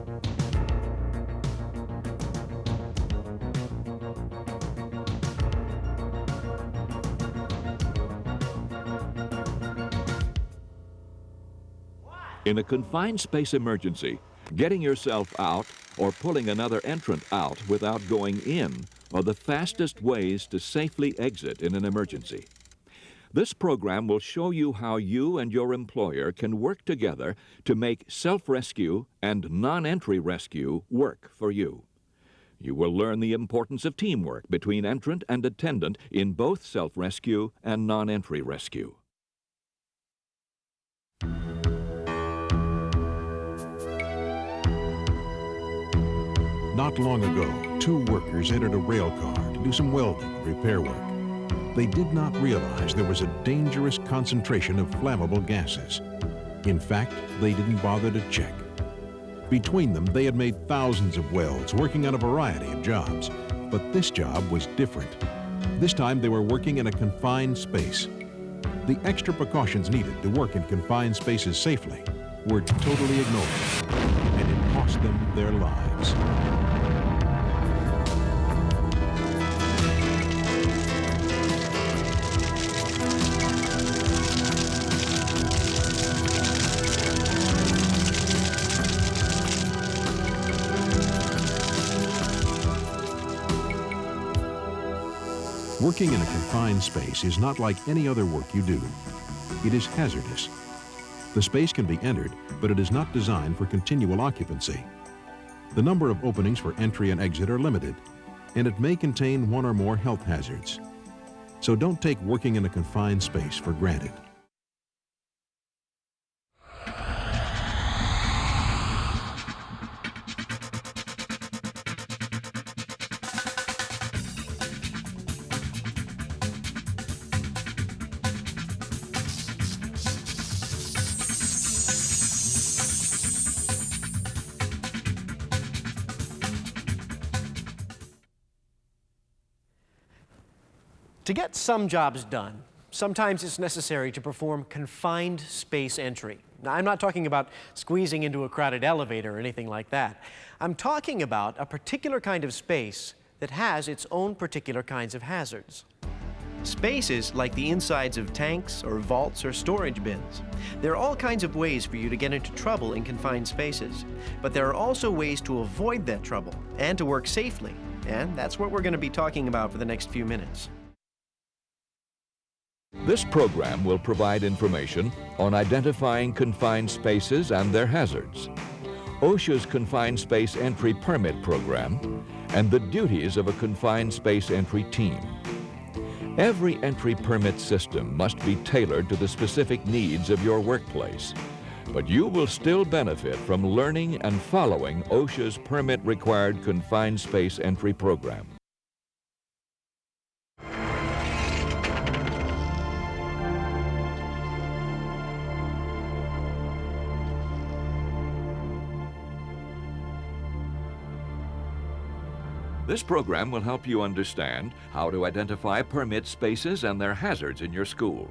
In a confined space emergency, getting yourself out or pulling another entrant out without going in are the fastest ways to safely exit in an emergency. This program will show you how you and your employer can work together to make self-rescue and non-entry rescue work for you. You will learn the importance of teamwork between entrant and attendant in both self-rescue and non-entry rescue. Not long ago, two workers entered a rail car to do some welding and repair work. They did not realize there was a dangerous concentration of flammable gases. In fact, they didn't bother to check. Between them, they had made thousands of welds, working on a variety of jobs. But this job was different. This time, they were working in a confined space. The extra precautions needed to work in confined spaces safely were totally ignored, and it cost them their lives. Working in a confined space is not like any other work you do. It is hazardous. The space can be entered, but it is not designed for continual occupancy. The number of openings for entry and exit are limited, and it may contain one or more health hazards. So don't take working in a confined space for granted. To get some jobs done, sometimes it's necessary to perform confined space entry. Now, I'm not talking about squeezing into a crowded elevator or anything like that. I'm talking about a particular kind of space that has its own particular kinds of hazards. Spaces like the insides of tanks or vaults or storage bins. There are all kinds of ways for you to get into trouble in confined spaces, but there are also ways to avoid that trouble and to work safely, and that's what we're going to be talking about for the next few minutes. This program will provide information on identifying confined spaces and their hazards, OSHA's Confined Space Entry Permit Program, and the duties of a confined space entry team. Every entry permit system must be tailored to the specific needs of your workplace, but you will still benefit from learning and following OSHA's permit-required confined space entry program. This program will help you understand how to identify permit spaces and their hazards in your school,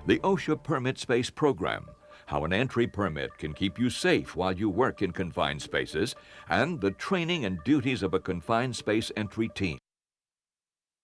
the OSHA Permit Space Program, how an entry permit can keep you safe while you work in confined spaces, and the training and duties of a confined space entry team.